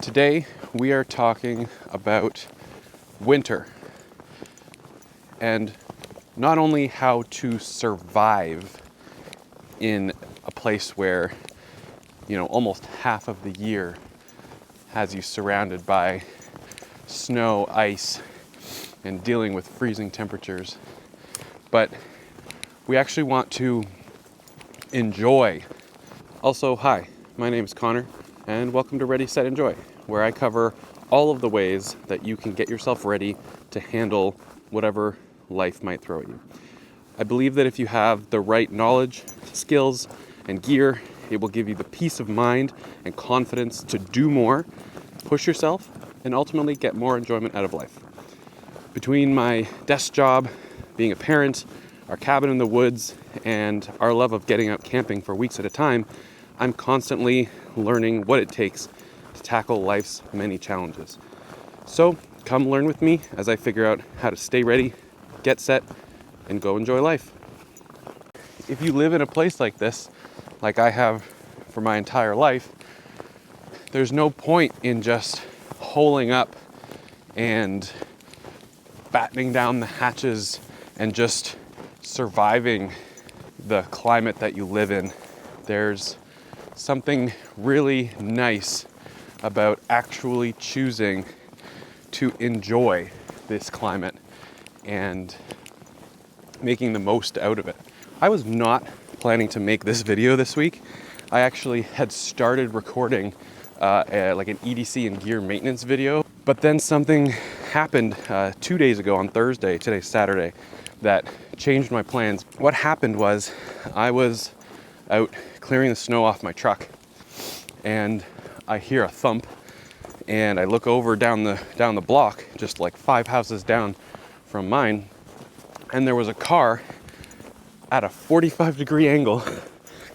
Today we are talking about winter and not only how to survive in a place where, almost half of the year has you surrounded by snow, ice, and dealing with freezing temperatures, but we actually want to enjoy. Also, hi, my name is Connor, and welcome to Ready, Set, Enjoy, where I cover all of the ways that you can get yourself ready to handle whatever life might throw at you. I believe that if you have the right knowledge, skills, and gear, it will give you the peace of mind and confidence to do more, push yourself, and ultimately get more enjoyment out of life. Between my desk job, being a parent, our cabin in the woods, and our love of getting out camping for weeks at a time, I'm constantly learning what it takes to tackle life's many challenges. So come learn with me as I figure out how to stay ready, get set, and go enjoy life. If you live in a place like this, like I have for my entire life, there's no point in just holing up and battening down the hatches and just surviving the climate that you live in. There's something really nice about actually choosing to enjoy this climate and making the most out of it. I was not planning to make this video this week. I actually had started recording like an EDC and gear maintenance video, but then something happened 2 days ago on Thursday, today's Saturday, that changed my plans. What happened was I was out clearing the snow off my truck and I hear a thump and I look over down the block, just like 5 houses down from mine, and there was a car at a 45-degree angle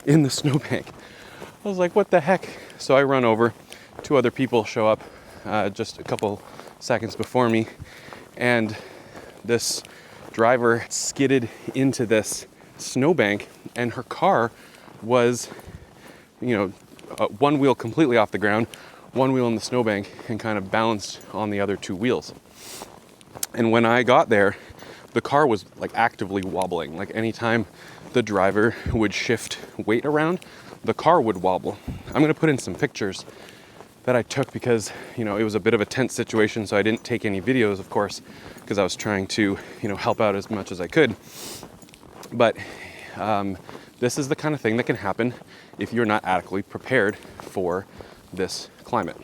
in the snowbank. I was like, what the heck? So I run over, 2 other people show up just a couple seconds before me, and this driver skidded into this snowbank, and her car was, one wheel completely off the ground, one wheel in the snowbank, and kind of balanced on the other 2 wheels. And when I got there, the car was like actively wobbling. Like anytime the driver would shift weight around, the car would wobble. I'm gonna put in some pictures that I took because, it was a bit of a tense situation, so I didn't take any videos, of course, because I was trying to, help out as much as I could. But this is the kind of thing that can happen if you're not adequately prepared for this climate.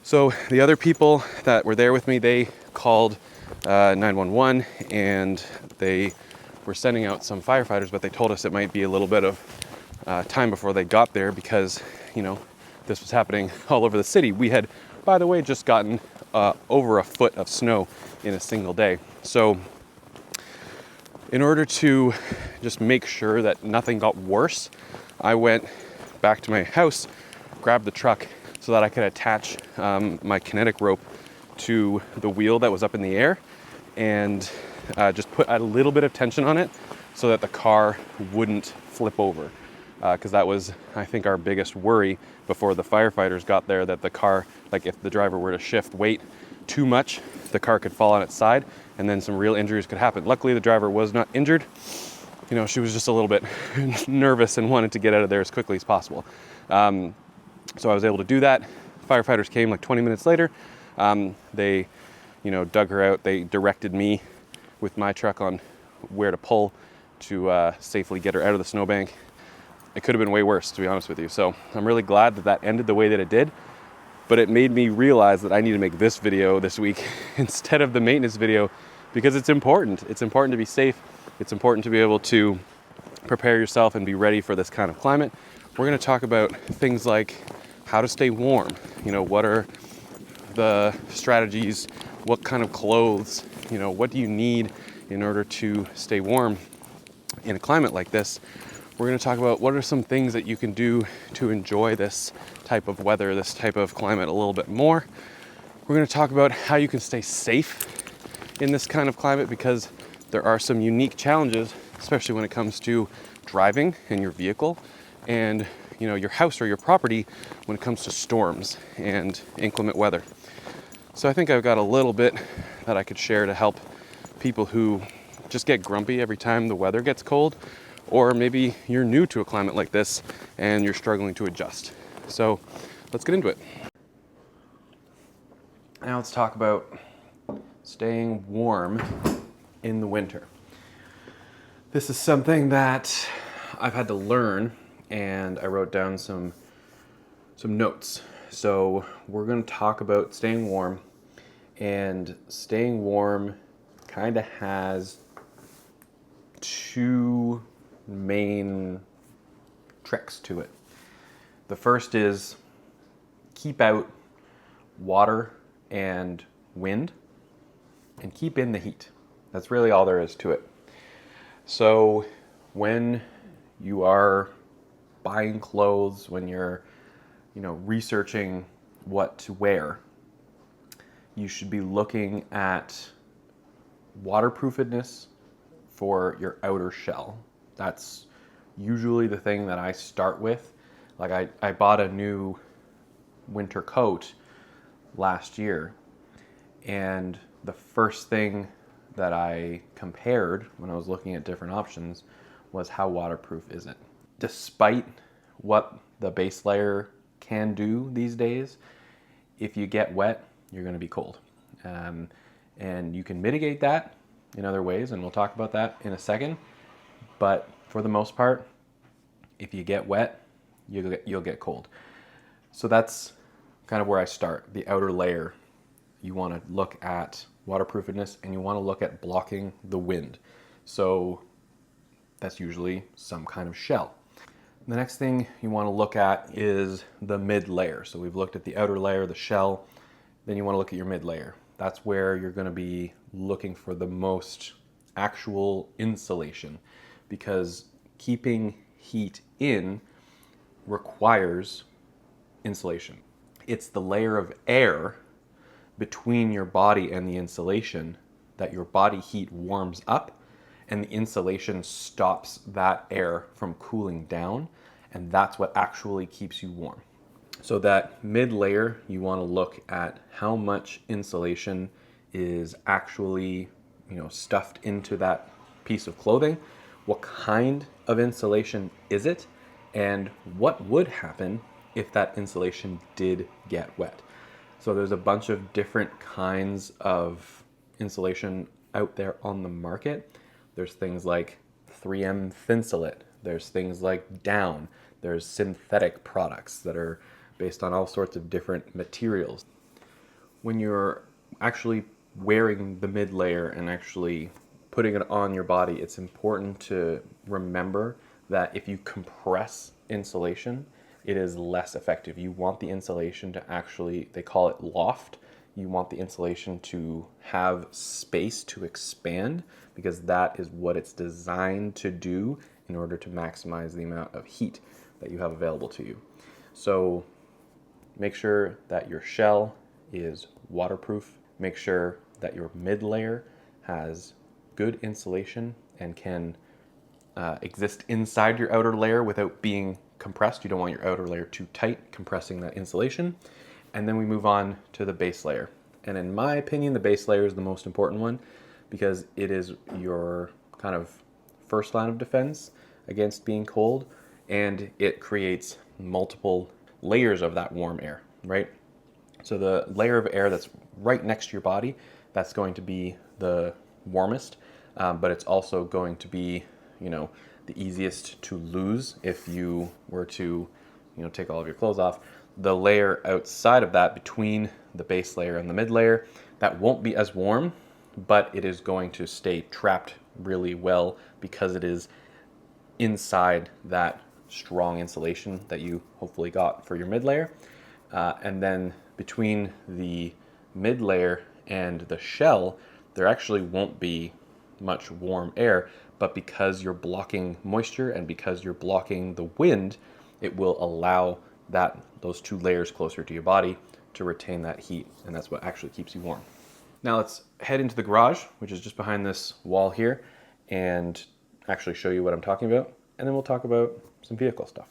So the other people that were there with me, they called 911 and they were sending out some firefighters, but they told us it might be a little bit of time before they got there because, this was happening all over the city. We had, by the way, just gotten over a foot of snow in a single day. So in order to just make sure that nothing got worse, I went back to my house, grabbed the truck so that I could attach my kinetic rope to the wheel that was up in the air and just put a little bit of tension on it so that the car wouldn't flip over. Because that was, I think, our biggest worry before the firefighters got there, that the car, like if the driver were to shift weight too much, the car could fall on its side and then some real injuries could happen. Luckily, the driver was not injured. She was just a little bit nervous and wanted to get out of there as quickly as possible. So I was able to do that. Firefighters came like 20 minutes later. They, dug her out. They directed me with my truck on where to pull to safely get her out of the snowbank. It could have been way worse, to be honest with you. So I'm really glad that ended the way that it did, but it made me realize that I need to make this video this week instead of the maintenance video because it's important. It's important to be safe. It's important to be able to prepare yourself and be ready for this kind of climate. We're going to talk about things like how to stay warm. What are the strategies? What kind of clothes? What do you need in order to stay warm in a climate like this? We're going to talk about what are some things that you can do to enjoy this type of weather, this type of climate a little bit more. We're going to talk about how you can stay safe in this kind of climate because there are some unique challenges, especially when it comes to driving in your vehicle and your house or your property when it comes to storms and inclement weather. So I think I've got a little bit that I could share to help people who just get grumpy every time the weather gets cold, or maybe you're new to a climate like this and you're struggling to adjust. So let's get into it. Now let's talk about staying warm in the winter. This is something that I've had to learn, and I wrote down some notes. So we're going to talk about staying warm, and staying warm kind of has two main tricks to it. The first is keep out water and wind and keep in the heat. That's really all there is to it. So when you are buying clothes, when you're researching what to wear, you should be looking at waterproofedness for your outer shell. That's usually the thing that I start with. Like I bought a new winter coat last year, and the first thing that I compared when I was looking at different options was how waterproof is it. Despite what the base layer can do these days, if you get wet, you're going to be cold. And you can mitigate that in other ways, and we'll talk about that in a second. But for the most part, if you get wet, you'll get cold. So that's kind of where I start. The outer layer, you want to look at waterproofedness, and you want to look at blocking the wind. So that's usually some kind of shell. The next thing you want to look at is the mid layer. So we've looked at the outer layer, the shell, then you want to look at your mid layer. That's where you're going to be looking for the most actual insulation, because keeping heat in requires insulation. It's the layer of air between your body and the insulation that your body heat warms up, and the insulation stops that air from cooling down, and that's what actually keeps you warm. So that mid layer, you want to look at how much insulation is actually, stuffed into that piece of clothing. What kind of insulation is it? And what would happen if that insulation did get wet? So there's a bunch of different kinds of insulation out there on the market. There's things like 3M Thinsulate. There's things like down. There's synthetic products that are based on all sorts of different materials. When you're actually wearing the mid layer and actually putting it on your body, it's important to remember that if you compress insulation, it is less effective. You want the insulation to actually, they call it loft. You want the insulation to have space to expand, because that is what it's designed to do in order to maximize the amount of heat that you have available to you. So make sure that your shell is waterproof. Make sure that your mid layer has good insulation and can exist inside your outer layer without being compressed. You don't want your outer layer too tight, compressing that insulation. And then we move on to the base layer. And in my opinion, the base layer is the most important one, because it is your kind of first line of defense against being cold, and it creates multiple layers of that warm air, right? So the layer of air that's right next to your body, that's going to be the warmest, but it's also going to be, the easiest to lose if you were to, take all of your clothes off. The layer outside of that, between the base layer and the mid layer, that won't be as warm, but it is going to stay trapped really well because it is inside that strong insulation that you hopefully got for your mid layer. And then between the mid layer and the shell, there actually won't be much warm air, but because you're blocking moisture and because you're blocking the wind, it will allow those two layers closer to your body to retain that heat, and that's what actually keeps you warm. Now let's head into the garage, which is just behind this wall here, and actually show you what I'm talking about, and then we'll talk about some vehicle stuff.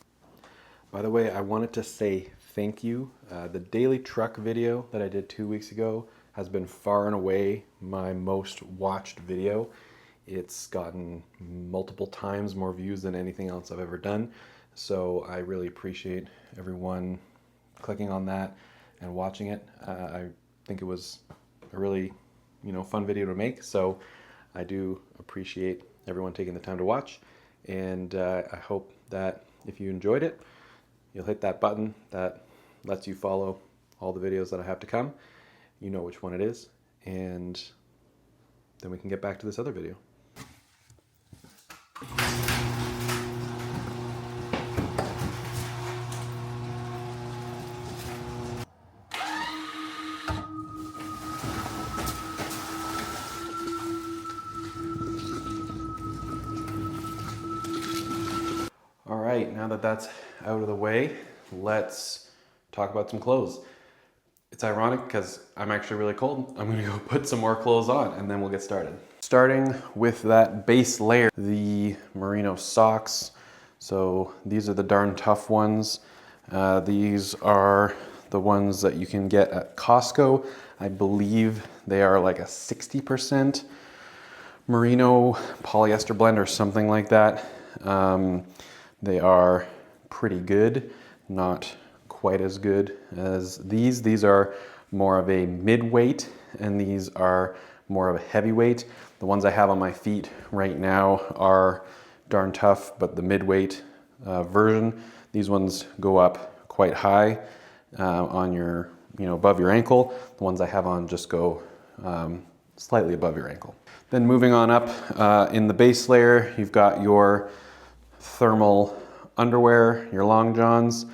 By the way, I wanted to say thank you. The daily truck video that I did 2 weeks ago has been far and away my most watched video. It's gotten multiple times more views than anything else I've ever done. So I really appreciate everyone clicking on that and watching it. I think it was a really, fun video to make. So I do appreciate everyone taking the time to watch. And I hope that if you enjoyed it, you'll hit that button that lets you follow all the videos that I have to come. You know which one it is. And then we can get back to this other video. All right, now that that's out of the way, let's talk about some clothes. It's ironic because I'm actually really cold. I'm gonna go put some more clothes on and then we'll get started. Starting with that base layer, the merino socks. So these are the darn tough ones. These are the ones that you can get at Costco. I believe they are like a 60% merino polyester blend or something like that. They are pretty good, not quite as good as these. These are more of a mid-weight and these are more of a heavyweight. The ones I have on my feet right now are darn tough, but the mid-weight version, these ones go up quite high on your, above your ankle. The ones I have on just go slightly above your ankle. Then moving on up in the base layer, you've got your thermal underwear, your long johns.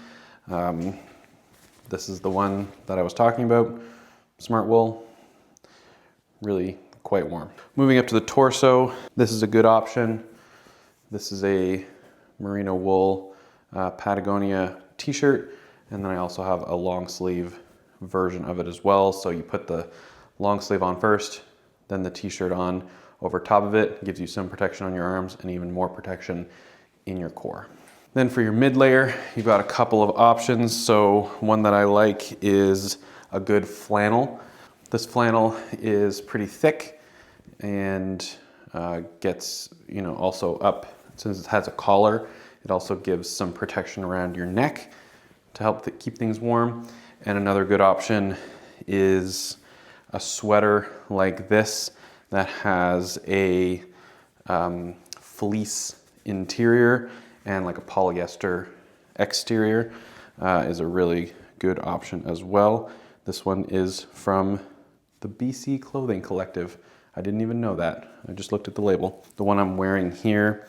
This is the one that I was talking about, Smart Wool, really quite warm. Moving up to the torso, this is a good option. This is a merino wool Patagonia t-shirt, and then I also have a long sleeve version of it as well. So you put the long sleeve on first, then the t-shirt on over top of it, gives you some protection on your arms and even more protection in your core. Then for your mid layer, you've got a couple of options. So one that I like is a good flannel. This flannel is pretty thick and gets, also up, since it has a collar, it also gives some protection around your neck to help keep things warm. And another good option is a sweater like this that has a fleece interior and like a polyester exterior is a really good option as well. This one is from the BC Clothing Collective. I didn't even know that. I just looked at the label. The one I'm wearing here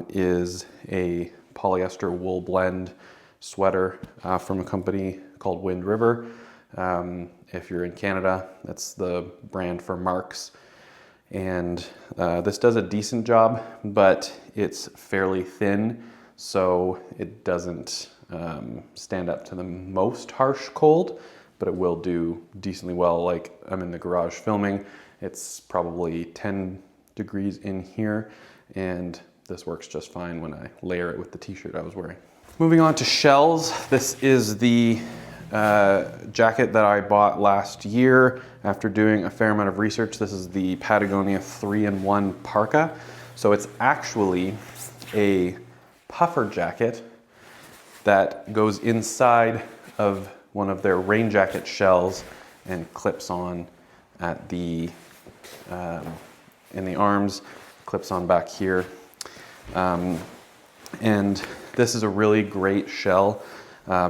is a polyester wool blend sweater from a company called Wind River. If you're in Canada, that's the brand for Marks. And this does a decent job, but it's fairly thin, so it doesn't stand up to the most harsh cold, but it will do decently well. Like, I'm in the garage filming, it's probably 10 degrees in here, and this works just fine when I layer it with the t-shirt I was wearing. Moving on to shells, this is the jacket that I bought last year after doing a fair amount of research. This is the Patagonia 3-in-1 parka. So it's actually a puffer jacket that goes inside of one of their rain jacket shells and clips on at the in the arms, clips on back here. And this is a really great shell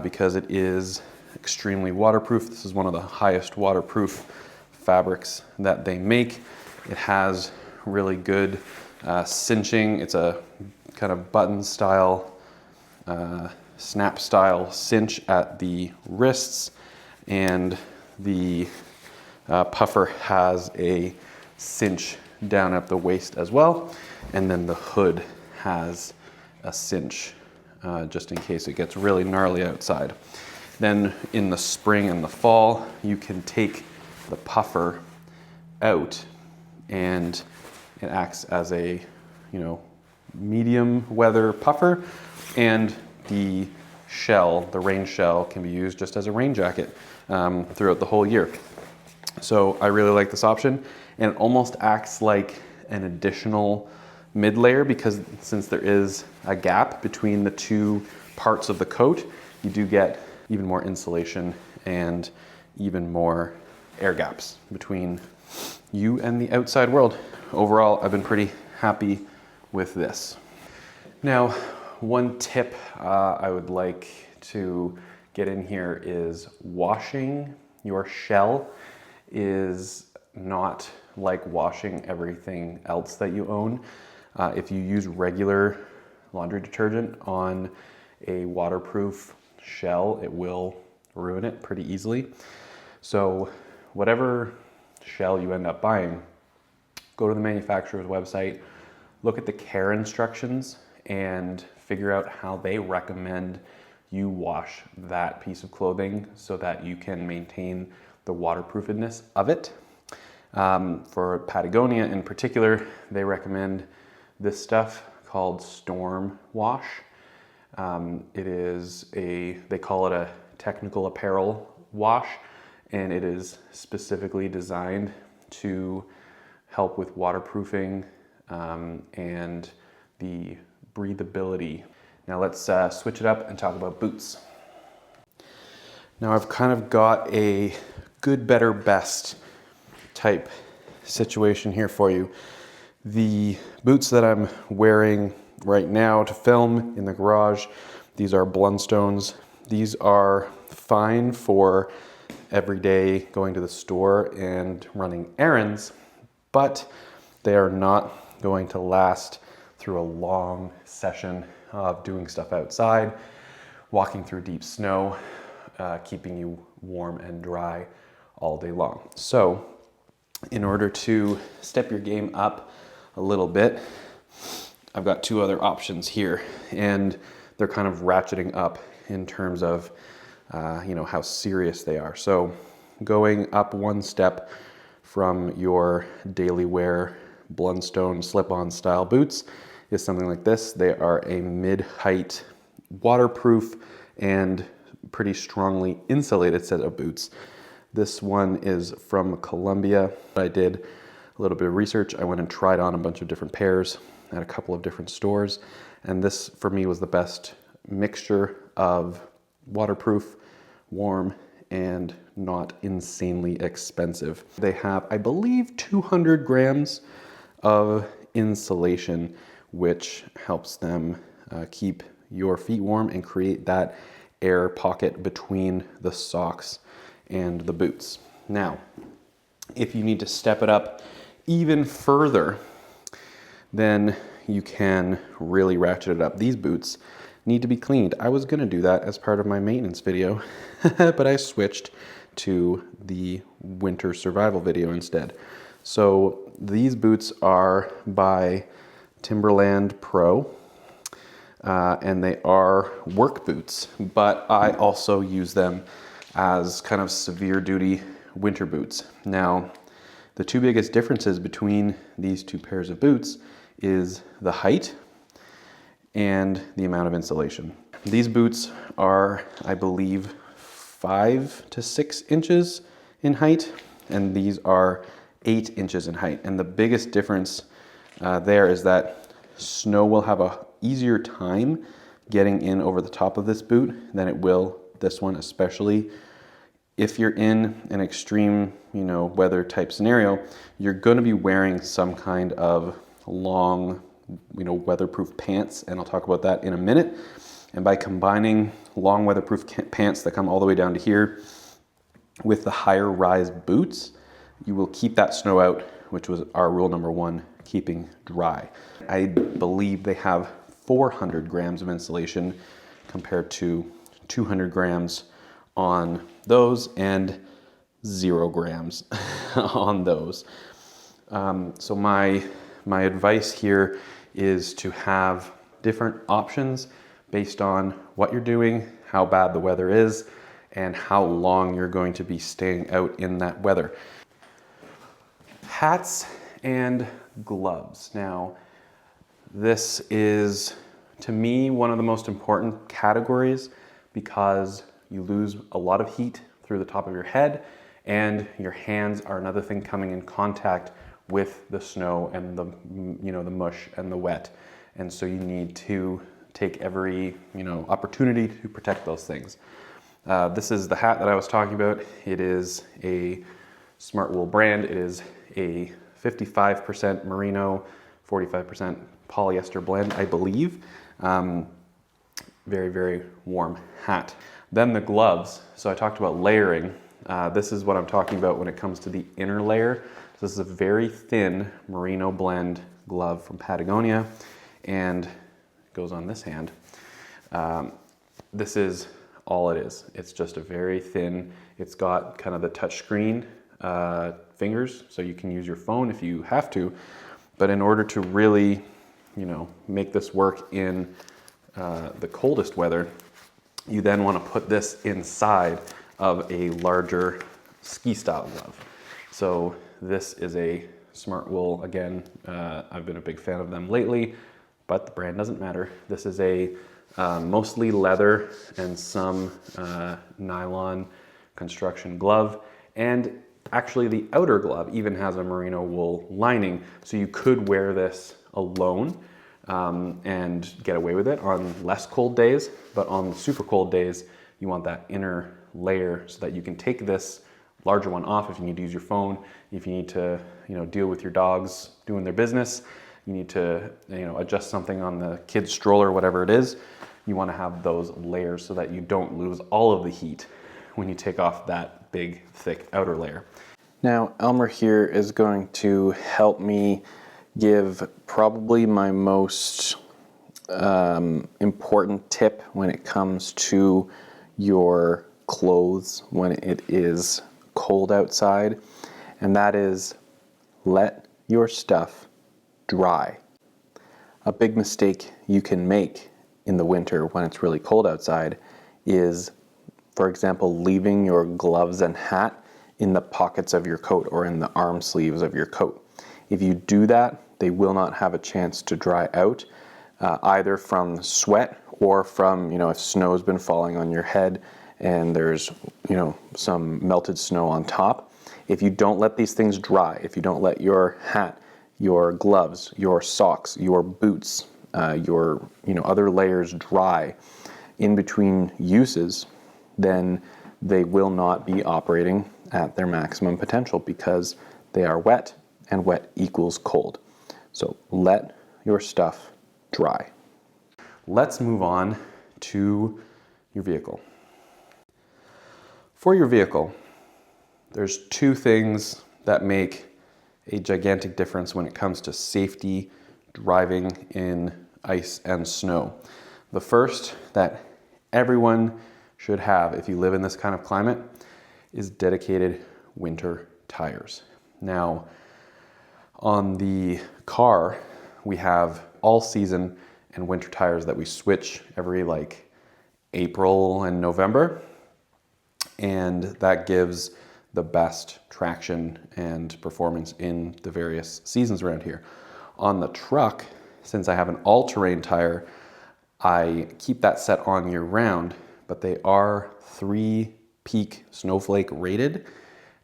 because it is extremely waterproof. This is one of the highest waterproof fabrics that they make. It has really good cinching. It's a kind of button style, snap style cinch at the wrists, and the puffer has a cinch down at the waist as well, and then the hood has a cinch just in case it gets really gnarly outside. Then in the spring and the fall, you can take the puffer out and it acts as a, medium weather puffer, and the shell, the rain shell, can be used just as a rain jacket throughout the whole year. So I really like this option, and it almost acts like an additional mid layer, because since there is a gap between the two parts of the coat, you do get even more insulation and even more air gaps between you and the outside world. Overall, I've been pretty happy with this. Now, one tip I would like to get in here is washing your shell is not like washing everything else that you own. If you use regular laundry detergent on a waterproof shell, it will ruin it pretty easily. So whatever shell you end up buying, go to the manufacturer's website, look at the care instructions, and figure out how they recommend you wash that piece of clothing so that you can maintain the waterproofness of it. For Patagonia in particular, they recommend this stuff called Storm Wash. They call it a technical apparel wash, and it is specifically designed to help with waterproofing and the breathability. Now let's switch it up and talk about boots. Now I've kind of got a good, better, best type situation here for you. The boots that I'm wearing right now to film in the garage, these are Blundstones. These are fine for every day going to the store and running errands, but they are not going to last through a long session of doing stuff outside, walking through deep snow, keeping you warm and dry all day long. So in order to step your game up a little bit, I've got two other options here, and they're kind of ratcheting up in terms of how serious they are. So going up one step from your daily wear Blundstone slip-on style boots is something like this. They are a mid-height, waterproof, and pretty strongly insulated set of boots. This one is from Columbia. I did a little bit of research. I went and tried on a bunch of different pairs at a couple of different stores, and this for me was the best mixture of waterproof, warm, and not insanely expensive. They have, I believe, 200 grams of insulation, which helps them keep your feet warm and create that air pocket between the socks and the boots. Now, if you need to step it up even further, then you can really ratchet it up. These boots need to be cleaned. I was gonna do that as part of my maintenance video, but I switched to the winter survival video instead. So these boots are by Timberland Pro, and they are work boots, but I also use them as kind of severe duty winter boots. Now, the two biggest differences between these two pairs of boots is the height and the amount of insulation. These boots are, I believe, 5 to 6 inches in height, and these are 8 inches in height. And the biggest difference there is that snow will have a easier time getting in over the top of this boot than it will this one, especially if you're in an extreme, weather type scenario. You're going to be wearing some kind of long, weatherproof pants, and I'll talk about that in a minute. And by combining long weatherproof pants that come all the way down to here with the higher rise boots, you will keep that snow out, which was our rule number one, keeping dry. I believe they have 400 grams of insulation compared to 200 grams on those and 0 grams on those. So my advice here is to have different options based on what you're doing, how bad the weather is, and how long you're going to be staying out in that weather. Hats and gloves. Now, this is, to me, one of the most important categories because you lose a lot of heat through the top of your head, and your hands are another thing coming in contact with the snow and the, the mush and the wet. And so you need to take every, opportunity to protect those things. This is the hat that I was talking about. It is a Smart Wool brand. It is a 55% merino, 45% polyester blend, I believe. Very, very warm hat. Then the gloves. So I talked about layering. This is what I'm talking about when it comes to the inner layer. So this is a very thin merino blend glove from Patagonia, and it goes on this hand. This is all it is. It's just a very thin, it's got kind of the touchscreen fingers, so you can use your phone if you have to. But in order to really, make this work in the coldest weather, you then want to put this inside of a larger ski style glove. So this is a Smart Wool. Again, I've been a big fan of them lately, but the brand doesn't matter. This is a mostly leather and some nylon construction glove. And actually the outer glove even has a merino wool lining. So you could wear this alone and get away with it on less cold days. But on super cold days, you want that inner layer so that you can take this larger one off if you need to use your phone, if you need to, deal with your dogs doing their business, you need to, adjust something on the kid's stroller, whatever it is. You want to have those layers so that you don't lose all of the heat when you take off that big, thick outer layer. Now, Elmer here is going to help me give probably my most important tip when it comes to your clothes when it is cold outside, and that is let your stuff dry. A big mistake you can make in the winter when it's really cold outside is, for example, leaving your gloves and hat in the pockets of your coat or in the arm sleeves of your coat. If you do that, they will not have a chance to dry out, either from sweat or from, if snow's been falling on your head and there's, some melted snow on top. If you don't let these things dry, if you don't let your hat, your gloves, your socks, your boots, your, other layers dry in between uses, then they will not be operating at their maximum potential because they are wet, and wet equals cold. So let your stuff dry. Let's move on to your vehicle. For your vehicle, there's two things that make a gigantic difference when it comes to safety driving in ice and snow. The first that everyone should have if you live in this kind of climate is dedicated winter tires. Now, on the car, we have all season and winter tires that we switch every April and November. And that gives the best traction and performance in the various seasons around here. On the truck, since I have an all-terrain tire, I keep that set on year round, but they are 3-peak snowflake rated,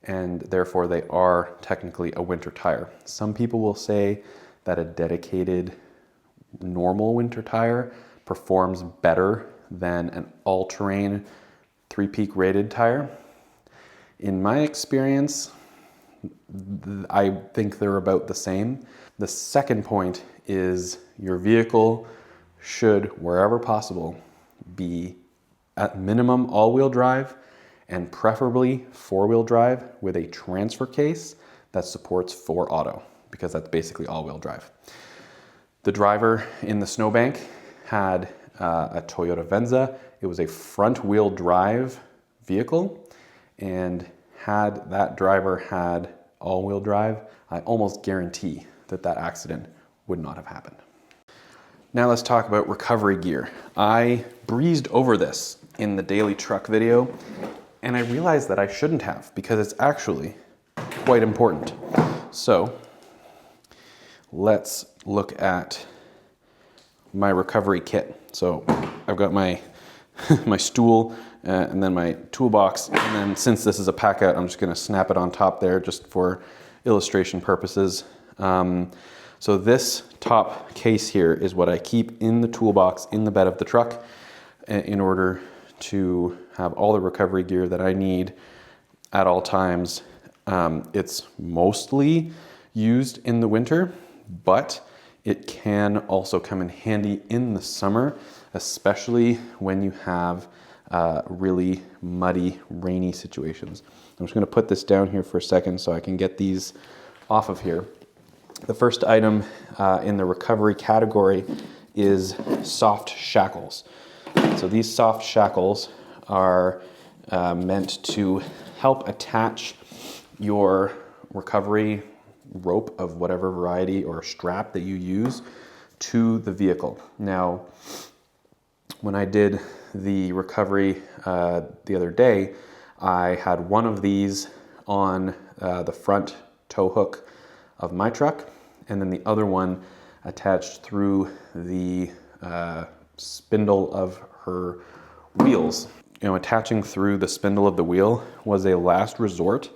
and therefore they are technically a winter tire. Some people will say that a dedicated normal winter tire performs better than an all-terrain 3-peak rated tire. In my experience, I think they're about the same. The second point is your vehicle should, wherever possible, be at minimum all-wheel drive and preferably 4-wheel drive with a transfer case that supports 4Auto, because that's basically all-wheel drive. The driver in the snowbank had a Toyota Venza. It was a front-wheel drive vehicle, and had that driver had all-wheel drive, I almost guarantee that that accident would not have happened. Now let's talk about recovery gear. I breezed over this in the daily truck video, and I realized that I shouldn't have, because it's actually quite important. So let's look at my recovery kit. So I've got my my stool, and then my toolbox. And then since this is a pack out, I'm just gonna snap it on top there just for illustration purposes. So this top case here is what I keep in the toolbox in the bed of the truck in order to have all the recovery gear that I need at all times. It's mostly used in the winter, but it can also come in handy in the summer, especially when you have really muddy, rainy situations. I'm just gonna put this down here for a second so I can get these off of here. The first item in the recovery category is soft shackles. So these soft shackles are meant to help attach your recovery rope of whatever variety or strap that you use to the vehicle. Now, when I did the recovery the other day, I had one of these on the front tow hook of my truck, and then the other one attached through the spindle of her wheels. You know, attaching through the spindle of the wheel was a last resort.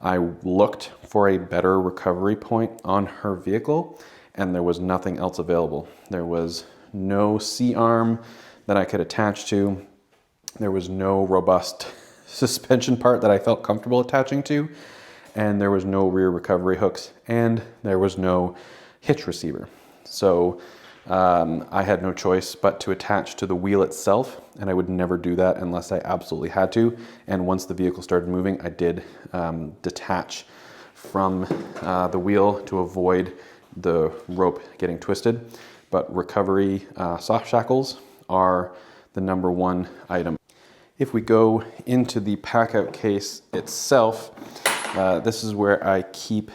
I looked for a better recovery point on her vehicle, and there was nothing else available. There was no C-arm that I could attach to. There was no robust suspension part that I felt comfortable attaching to, and there was no rear recovery hooks, and there was no hitch receiver. So I had no choice but to attach to the wheel itself, and I would never do that unless I absolutely had to. And once the vehicle started moving, I did detach from the wheel to avoid the rope getting twisted. But recovery soft shackles are the number one item. If we go into the pack out case itself, this is where I keep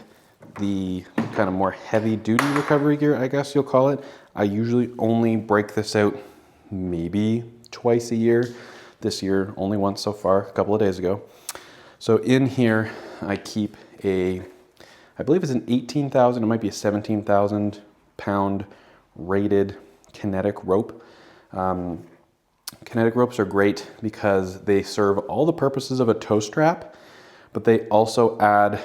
the kind of more heavy duty recovery gear, I guess you'll call it. I usually only break this out maybe twice a year. This year, only once so far, a couple of days ago. So in here, I keep I believe it's an 18,000, it might be a 17,000 pound rated kinetic rope. Kinetic ropes are great because they serve all the purposes of a tow strap, but they also add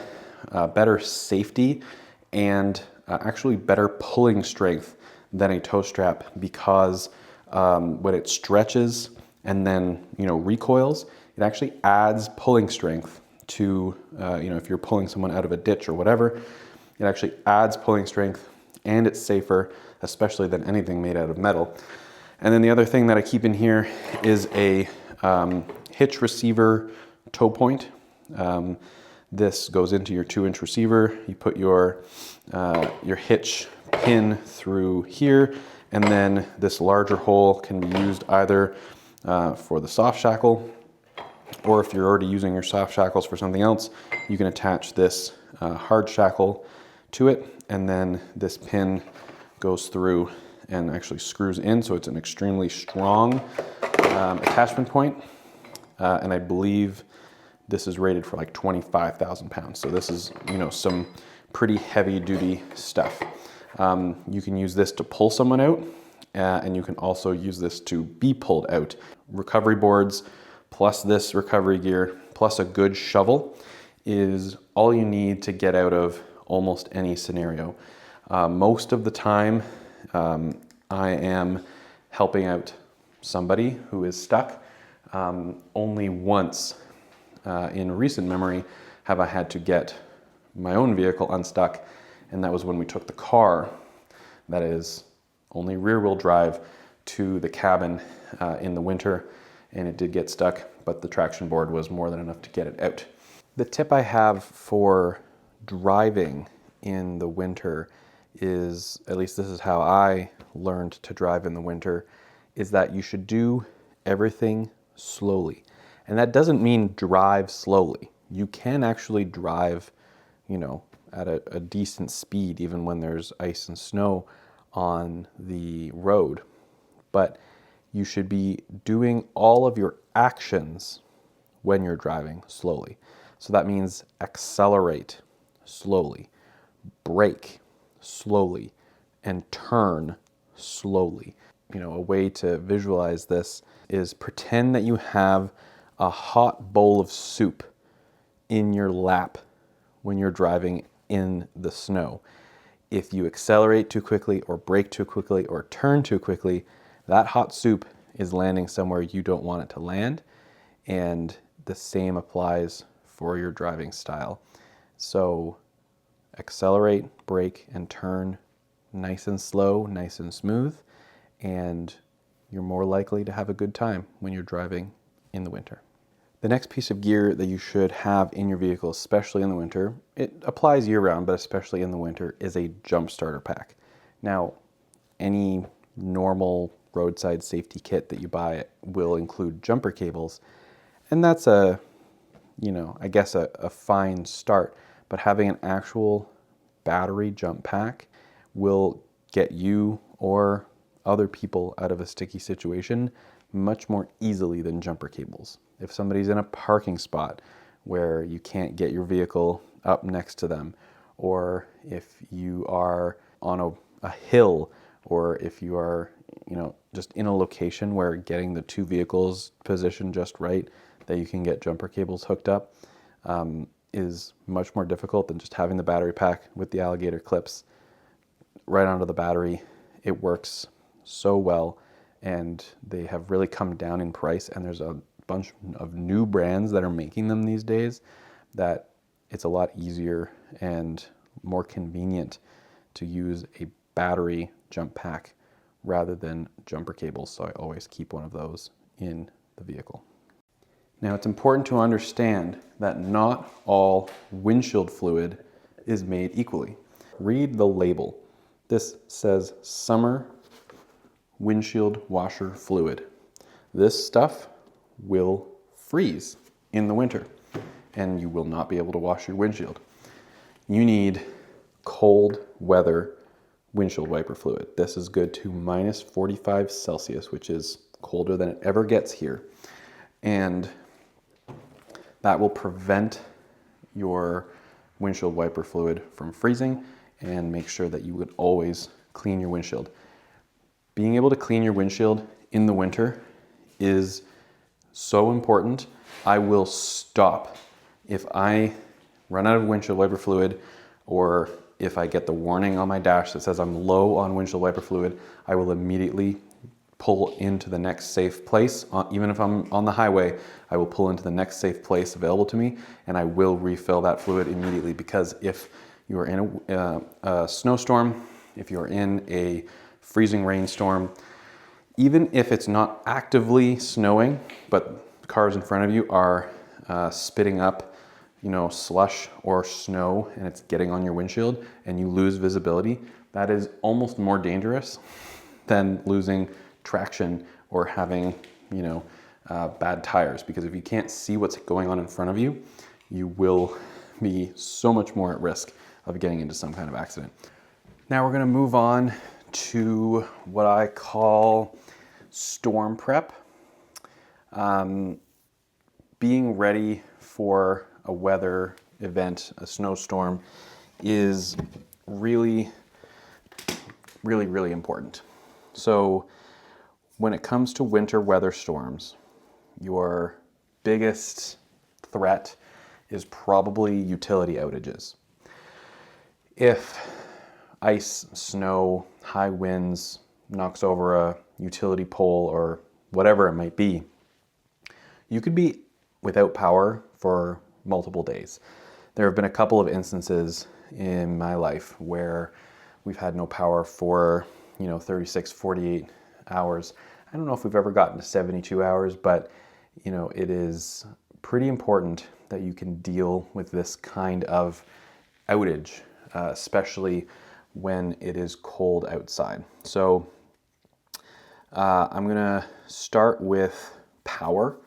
better safety and actually better pulling strength than a tow strap, because when it stretches and then recoils, it actually adds pulling strength to if you're pulling someone out of a ditch or whatever, it actually adds pulling strength, and it's safer, especially than anything made out of metal. And then the other thing that I keep in here is a hitch receiver tow point. This goes into your 2-inch receiver. You put your hitch pin through here, and then this larger hole can be used either for the soft shackle, or if you're already using your soft shackles for something else, you can attach this hard shackle to it, and then this pin goes through and actually screws in, so it's an extremely strong attachment point. And I believe this is rated for like 25,000 pounds. So this is, some pretty heavy duty stuff. You can use this to pull someone out, and you can also use this to be pulled out. Recovery boards plus this recovery gear plus a good shovel is all you need to get out of almost any scenario. Most of the time, I am helping out somebody who is stuck. Only once in recent memory have I had to get my own vehicle unstuck, and that was when we took the car that is only rear-wheel drive to the cabin in the winter, and it did get stuck, but the traction board was more than enough to get it out. The tip I have for driving in the winter is, at least this is how I learned to drive in the winter, is that you should do everything slowly. And that doesn't mean drive slowly. You can actually drive, at a decent speed, even when there's ice and snow on the road. But you should be doing all of your actions when you're driving slowly. So that means accelerate slowly, brake slowly, and turn slowly. a way to visualize this is pretend that you have a hot bowl of soup in your lap when you're driving in the snow. If you accelerate too quickly or brake too quickly or turn too quickly, that hot soup is landing somewhere you don't want it to land. And the same applies for your driving style. So accelerate, brake, and turn nice and slow, nice and smooth, and you're more likely to have a good time when you're driving in the winter. The next piece of gear that you should have in your vehicle, especially in the winter, it applies year-round, but especially in the winter, is a jump starter pack. Now, any normal roadside safety kit that you buy will include jumper cables, and that's I guess a fine start, but having an actual battery jump pack will get you or other people out of a sticky situation much more easily than jumper cables. If somebody's in a parking spot where you can't get your vehicle up next to them, or if you are on a hill, or if you are just in a location where getting the two vehicles positioned just right, that you can get jumper cables hooked up, is much more difficult than just having the battery pack with the alligator clips right onto the battery. It works so well, and they have really come down in price, and there's a bunch of new brands that are making them these days that it's a lot easier and more convenient to use a battery jump pack rather than jumper cables, so I always keep one of those in the vehicle. Now, it's important to understand that not all windshield fluid is made equally. Read the label. This says summer windshield washer fluid. This stuff will freeze in the winter and you will not be able to wash your windshield. You need cold weather windshield wiper fluid. This is good to minus 45 Celsius, which is colder than it ever gets here. And that will prevent your windshield wiper fluid from freezing and make sure that you would always clean your windshield. Being able to clean your windshield in the winter is so important. I will stop if I run out of windshield wiper fluid, or if I get the warning on my dash that says I'm low on windshield wiper fluid, I will immediately pull into the next safe place. Even if I'm on the highway, I will pull into the next safe place available to me, and I will refill that fluid immediately, because if you are in a snowstorm, if you're in a freezing rainstorm, even if it's not actively snowing, but cars in front of you are spitting up, slush or snow, and it's getting on your windshield and you lose visibility, that is almost more dangerous than losing traction or having, bad tires. Because if you can't see what's going on in front of you, you will be so much more at risk of getting into some kind of accident. Now we're going to move on to what I call storm prep. Being ready for a weather event, a snowstorm, is really, really, really important. So when it comes to winter weather storms, your biggest threat is probably utility outages. If ice, snow, high winds knocks over a utility pole or whatever it might be, you could be without power for multiple days. There have been a couple of instances in my life where we've had no power for 36, 48 hours. I don't know if we've ever gotten to 72 hours, but it is pretty important that you can deal with this kind of outage, especially when it is cold outside. So I'm gonna start with power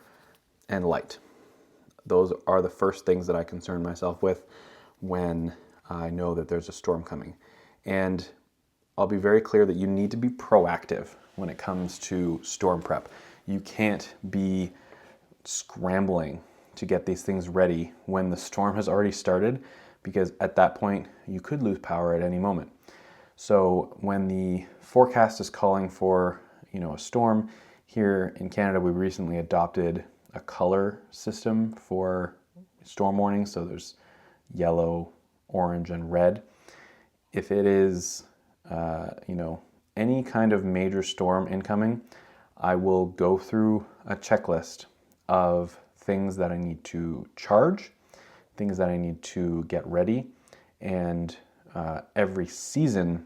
and light. Those are the first things that I concern myself with when I know that there's a storm coming. And I'll be very clear that you need to be proactive when it comes to storm prep. You can't be scrambling to get these things ready when the storm has already started, because at that point you could lose power at any moment. So when the forecast is calling for a storm. Here in Canada, we recently adopted a color system for storm warnings. So there's yellow, orange, and red. If it is, any kind of major storm incoming, I will go through a checklist of things that I need to charge, things that I need to get ready, and every season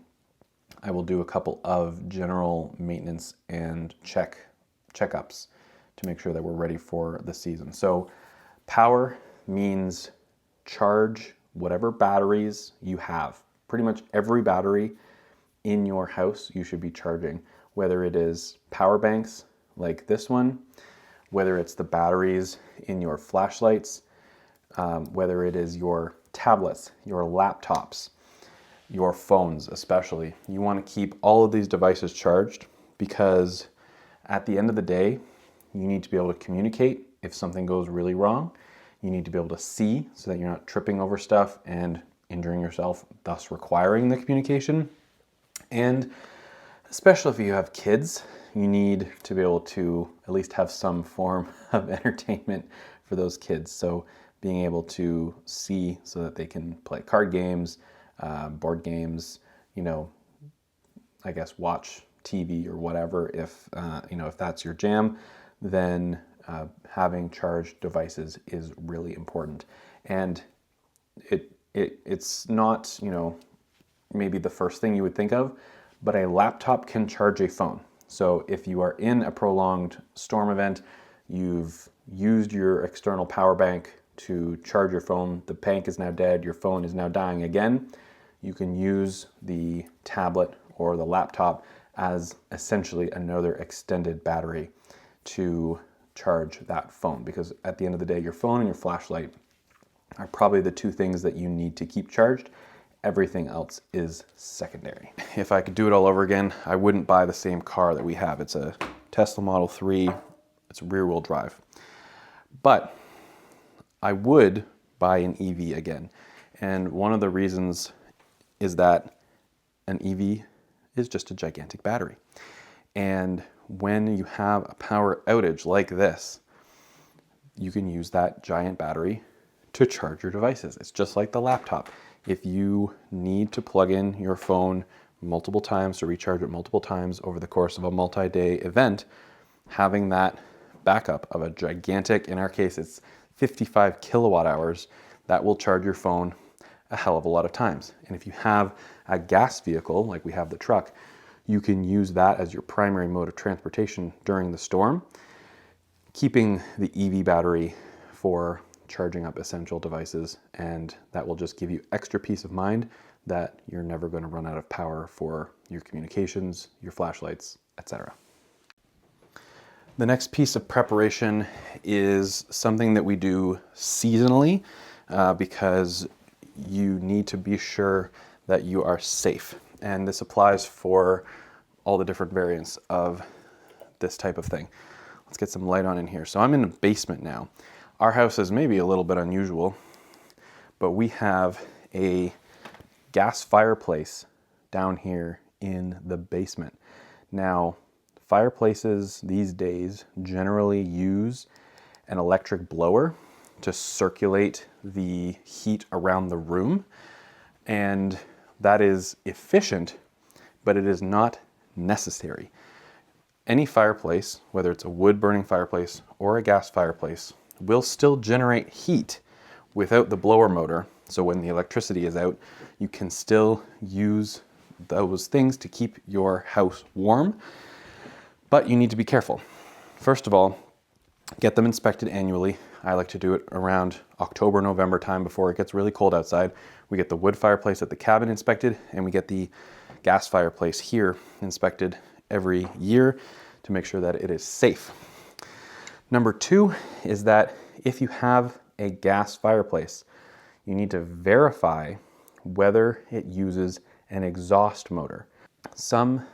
I will do a couple of general maintenance and checkups to make sure that we're ready for the season. So power means charge whatever batteries you have. Pretty much every battery in your house you should be charging, whether it is power banks like this one, whether it's the batteries in your flashlights, whether it is your tablets, your laptops, your phones especially. You want to keep all of these devices charged because at the end of the day, you need to be able to communicate if something goes really wrong. You need to be able to see so that you're not tripping over stuff and injuring yourself, thus requiring the communication. And especially if you have kids, you need to be able to at least have some form of entertainment for those kids. So being able to see so that they can play card games, board games, I guess watch TV or whatever. If that's your jam, then having charged devices is really important. And it's not, maybe the first thing you would think of, but a laptop can charge a phone. So if you are in a prolonged storm event, you've used your external power bank to charge your phone, the bank is now dead, your phone is now dying again, you can use the tablet or the laptop as essentially another extended battery to charge that phone. Because at the end of the day, your phone and your flashlight are probably the two things that you need to keep charged. Everything else is secondary. If I could do it all over again, I wouldn't buy the same car that we have. It's a Tesla Model 3. It's rear-wheel drive. But I would buy an EV again. And one of the reasons is that an EV is just a gigantic battery. And when you have a power outage like this, you can use that giant battery to charge your devices. It's just like the laptop. If you need to plug in your phone multiple times to recharge it multiple times over the course of a multi-day event, having that backup of a gigantic, in our case, it's 55 kilowatt hours, that will charge your phone a hell of a lot of times. And if you have a gas vehicle, like we have the truck, you can use that as your primary mode of transportation during the storm, keeping the EV battery for charging up essential devices, and that will just give you extra peace of mind that you're never going to run out of power for your communications, your flashlights, etc. The next piece of preparation is something that we do seasonally because you need to be sure that you are safe. And this applies for all the different variants of this type of thing. Let's get some light on in here. So I'm in the basement now. Our house is maybe a little bit unusual, but we have a gas fireplace down here in the basement. Now, fireplaces these days generally use an electric blower to circulate the heat around the room, and that is efficient, but it is not necessary. Any fireplace, whether it's a wood burning fireplace or a gas fireplace, will still generate heat without the blower motor. So when the electricity is out, you can still use those things to keep your house warm, but you need to be careful. First of all, get them inspected annually. I like to do it around October, November time before it gets really cold outside. We get the wood fireplace at the cabin inspected, and we get the gas fireplace here inspected every year to make sure that it is safe. Number two is that if you have a gas fireplace, you need to verify whether it uses an exhaust motor. Some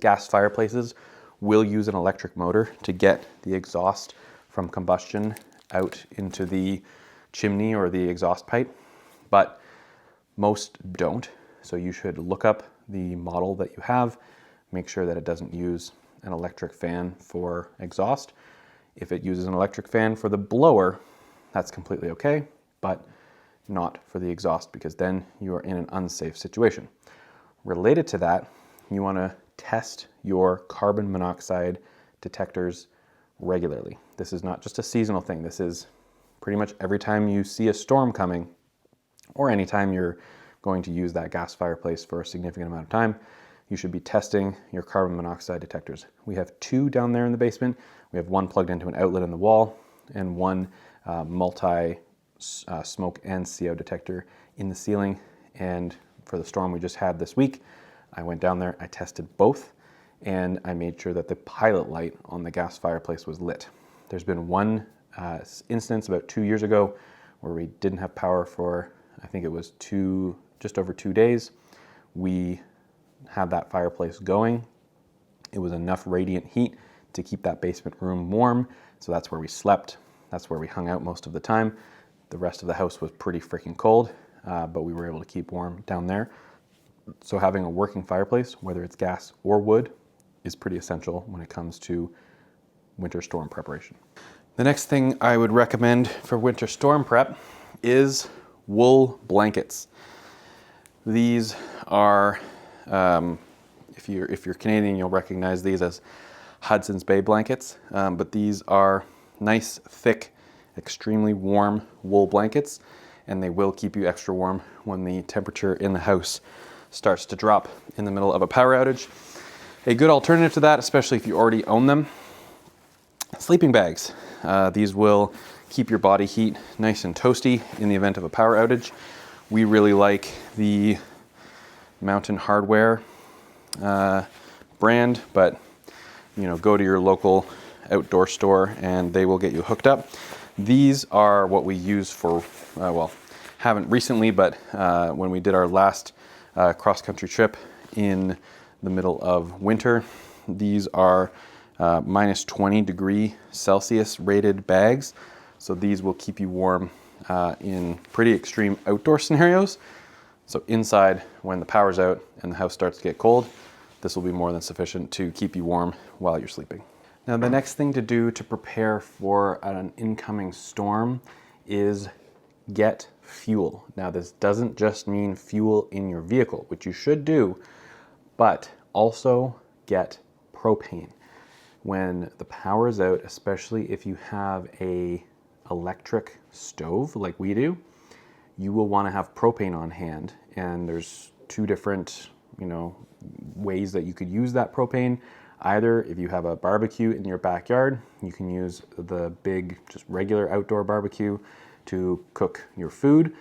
gas fireplaces will use an electric motor to get the exhaust from combustion out into the chimney or the exhaust pipe, but most don't. So you should look up the model that you have, make sure that it doesn't use an electric fan for exhaust. If it uses an electric fan for the blower, that's completely okay, but not for the exhaust, because then you are in an unsafe situation. Related to that, you want to test your carbon monoxide detectors regularly. This is not just a seasonal thing. This is pretty much every time you see a storm coming, or anytime you're going to use that gas fireplace for a significant amount of time, you should be testing your carbon monoxide detectors. We have 2 down there in the basement. We have one plugged into an outlet in the wall and one multi smoke and CO detector in the ceiling. And for the storm we just had this week, I went down there, I tested both, and I made sure that the pilot light on the gas fireplace was lit. There's been one instance about 2 years ago where we didn't have power for, I think it was just over 2 days. We had that fireplace going. It was enough radiant heat to keep that basement room warm, so that's where we slept. That's where we hung out most of the time. The rest of the house was pretty freaking cold, but we were able to keep warm down there. So having a working fireplace, whether it's gas or wood, is pretty essential when it comes to winter storm preparation. The next thing I would recommend for winter storm prep is wool blankets. These are, if you're Canadian, you'll recognize these as Hudson's Bay blankets, but these are nice, thick, extremely warm wool blankets, and they will keep you extra warm when the temperature in the house starts to drop in the middle of a power outage. A good alternative to that, especially if you already own them, sleeping bags. These will keep your body heat nice and toasty in the event of a power outage. We really like the Mountain Hardware brand, but go to your local outdoor store and they will get you hooked up. These are what we use for, haven't recently, but when we did our last cross-country trip in the middle of winter, these are minus 20 degree Celsius rated bags. So these will keep you warm in pretty extreme outdoor scenarios. So inside, when the power's out and the house starts to get cold, this will be more than sufficient to keep you warm while you're sleeping. Now, the next thing to do to prepare for an incoming storm is get fuel. Now, this doesn't just mean fuel in your vehicle, which you should do, but also get propane. When the power is out, especially if you have a electric stove like we do, you will want to have propane on hand. And there's 2 different, ways that you could use that propane. Either if you have a barbecue in your backyard, you can use the big, just regular outdoor barbecue to cook your food.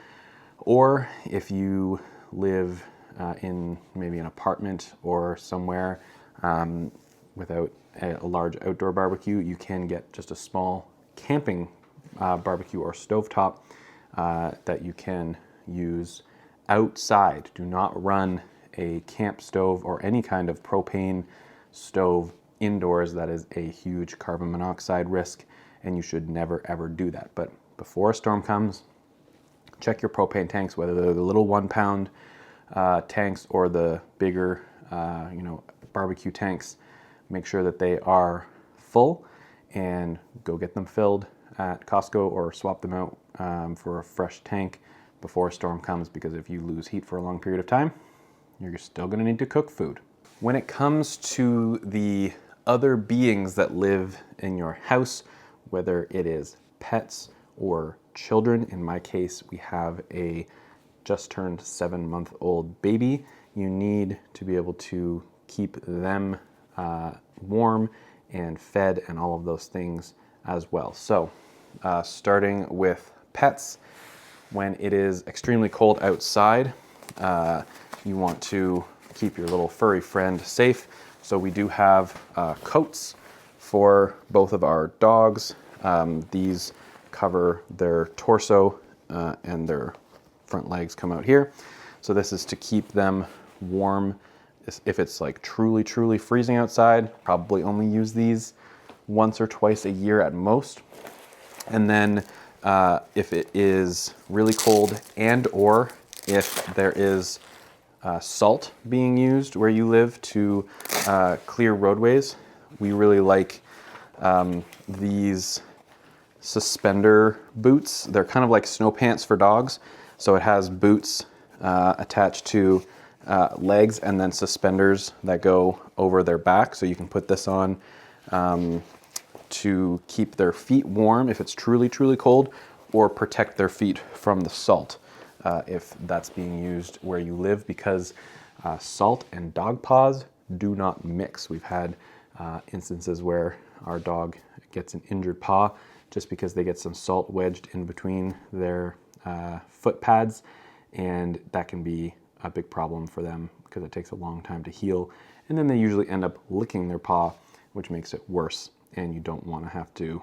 Or if you live in maybe an apartment or somewhere without a large outdoor barbecue, you can get just a small camping barbecue or stovetop that you can use outside. Do not run a camp stove or any kind of propane stove indoors. That is a huge carbon monoxide risk, and you should never ever do that. But before a storm comes, check your propane tanks, whether they're the little 1 pound tanks or the bigger barbecue tanks. Make sure that they are full and go get them filled at Costco or swap them out for a fresh tank before a storm comes, because if you lose heat for a long period of time, you're still going to need to cook food. When it comes to the other beings that live in your house, whether it is pets or children, in my case, we have a just turned 7-month-old baby, you need to be able to keep them warm and fed and all of those things as well. So starting with pets, when it is extremely cold outside, you want to keep your little furry friend safe. So we do have coats for both of our dogs. These cover their torso and their front legs come out here. So this is to keep them warm. If it's like truly, truly freezing outside, probably only use these once or twice a year at most. And then if it is really cold and or if there is salt being used where you live to clear roadways, we really like these suspender boots. They're kind of like snow pants for dogs. So it has boots attached to legs and then suspenders that go over their back. So you can put this on to keep their feet warm if it's truly, truly cold, or protect their feet from the salt if that's being used where you live, because salt and dog paws do not mix. We've had instances where our dog gets an injured paw just because they get some salt wedged in between their foot pads, and that can be a big problem for them because it takes a long time to heal. And then they usually end up licking their paw, which makes it worse, and you don't want to have to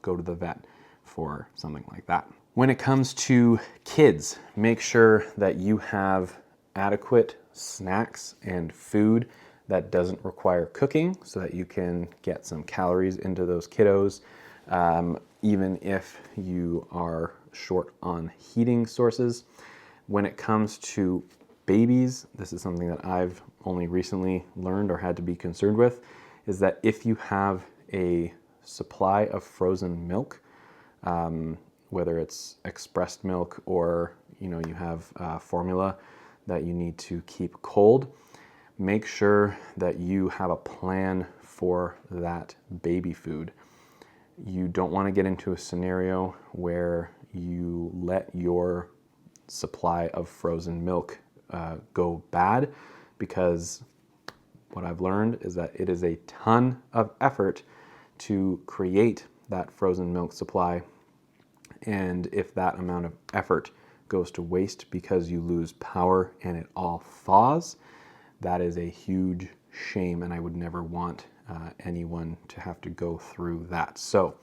go to the vet for something like that. When it comes to kids, make sure that you have adequate snacks and food that doesn't require cooking so that you can get some calories into those kiddos. Even if you are short on heating sources. When it comes to babies, this is something that I've only recently learned or had to be concerned with, is that if you have a supply of frozen milk, whether it's expressed milk or you have formula that you need to keep cold, make sure that you have a plan for that baby food. You don't want to get into a scenario where you let your supply of frozen milk go bad, because what I've learned is that it is a ton of effort to create that frozen milk supply. And if that amount of effort goes to waste because you lose power and it all thaws, that is a huge shame, and I would never want anyone to have to go through that. So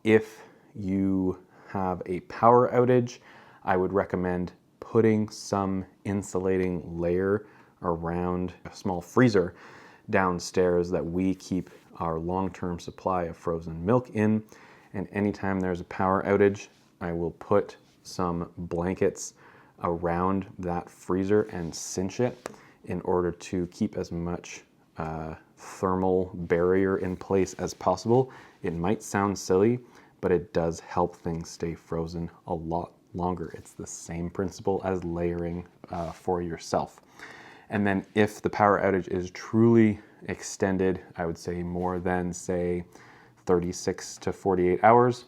if you have a power outage, I would recommend putting some insulating layer around a small freezer downstairs that we keep our long-term supply of frozen milk in. And anytime there's a power outage, I will put some blankets around that freezer and cinch it in order to keep as much thermal barrier in place as possible. It might sound silly, but it does help things stay frozen a lot longer. It's the same principle as layering for yourself. And then if the power outage is truly extended, I would say more than, say, 36 to 48 hours,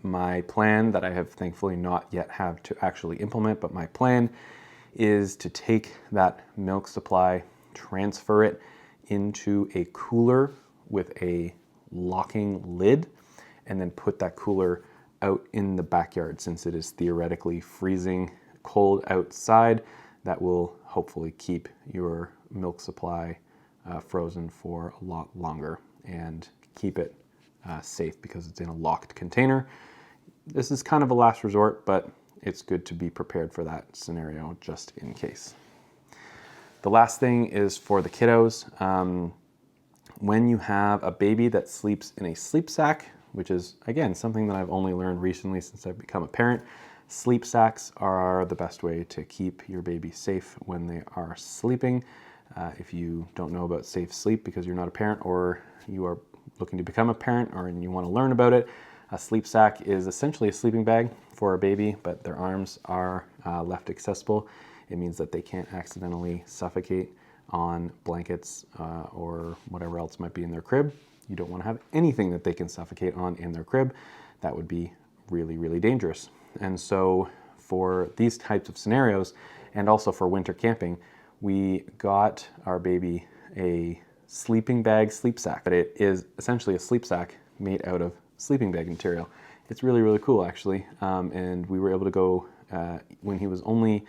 my plan that I have thankfully not yet have to actually implement, but my plan is to take that milk supply, transfer it into a cooler with a locking lid, and then put that cooler out in the backyard. Since it is theoretically freezing cold outside, that will hopefully keep your milk supply frozen for a lot longer and keep it safe because it's in a locked container. This is kind of a last resort, but it's good to be prepared for that scenario just in case. The last thing is for the kiddos. When you have a baby that sleeps in a sleep sack, which is, again, something that I've only learned recently since I've become a parent, sleep sacks are the best way to keep your baby safe when they are sleeping. If you don't know about safe sleep because you're not a parent, or you are looking to become a parent, or you want to learn about it, a sleep sack is essentially a sleeping bag for a baby, but their arms are left accessible. It means that they can't accidentally suffocate on blankets or whatever else might be in their crib. You don't want to have anything that they can suffocate on in their crib. That would be really, really dangerous. And so for these types of scenarios, and also for winter camping, we got our baby a sleeping bag sleep sack. But it is essentially a sleep sack made out of sleeping bag material. It's really, really cool, actually. And we were able to go, when he was only,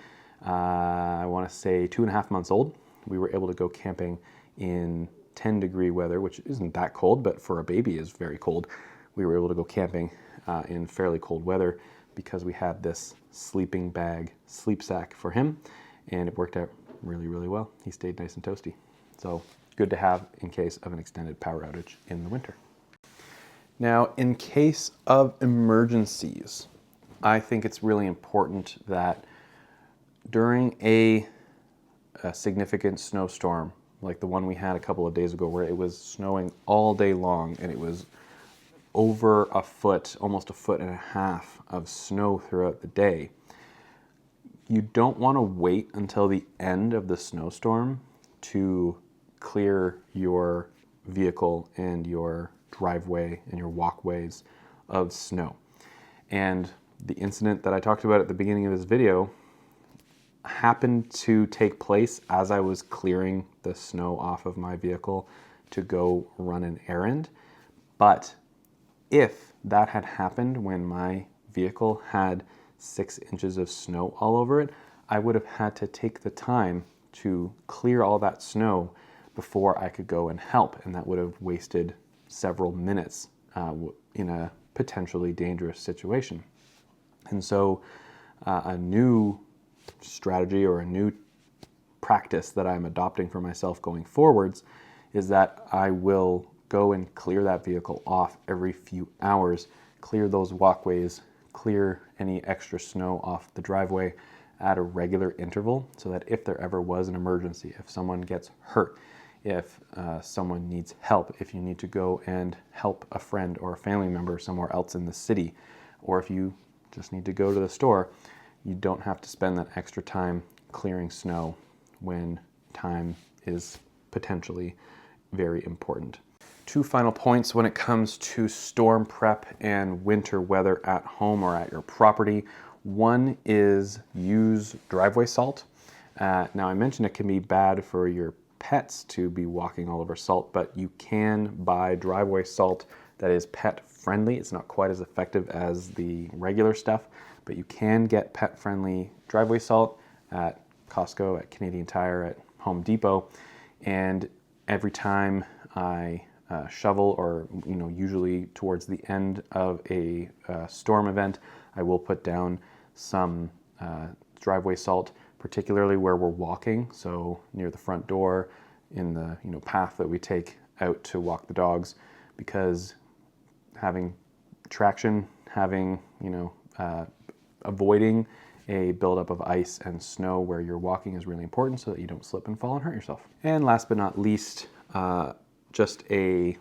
I want to say 2.5 months old, we were able to go camping in 10-degree weather, which isn't that cold, but for a baby is very cold. We were able to go camping in fairly cold weather because we had this sleeping bag sleep sack for him, and it worked out really, really well. He stayed nice and toasty. So good to have in case of an extended power outage in the winter. Now, in case of emergencies, I think it's really important that during a significant snowstorm like the one we had a couple of days ago where it was snowing all day long and it was over a foot, almost a foot and a half of snow throughout the day, you don't want to wait until the end of the snowstorm to clear your vehicle and your driveway and your walkways of snow. And the incident that I talked about at the beginning of this video happened to take place as I was clearing the snow off of my vehicle to go run an errand. But if that had happened when my vehicle had 6 inches of snow all over it, I would have had to take the time to clear all that snow before I could go and help, and that would have wasted several minutes in a potentially dangerous situation. And so a new strategy or a new practice that I'm adopting for myself going forwards is that I will go and clear that vehicle off every few hours, clear those walkways, clear any extra snow off the driveway at a regular interval, so that if there ever was an emergency, if someone gets hurt, if someone needs help, if you need to go and help a friend or a family member somewhere else in the city, or if you just need to go to the store, you don't have to spend that extra time clearing snow when time is potentially very important. 2 final points when it comes to storm prep and winter weather at home or at your property. One is use driveway salt. Now I mentioned it can be bad for your pets to be walking all over salt, but you can buy driveway salt that is pet friendly. It's not quite as effective as the regular stuff, but you can get pet friendly driveway salt at Costco, at Canadian Tire, at Home Depot. And every time I shovel, or usually towards the end of a storm event, I will put down some driveway salt, particularly where we're walking, so near the front door, in the path that we take out to walk the dogs, because having traction, having avoiding a buildup of ice and snow where you're walking is really important, so that you don't slip and fall and hurt yourself. And last but not least, just a,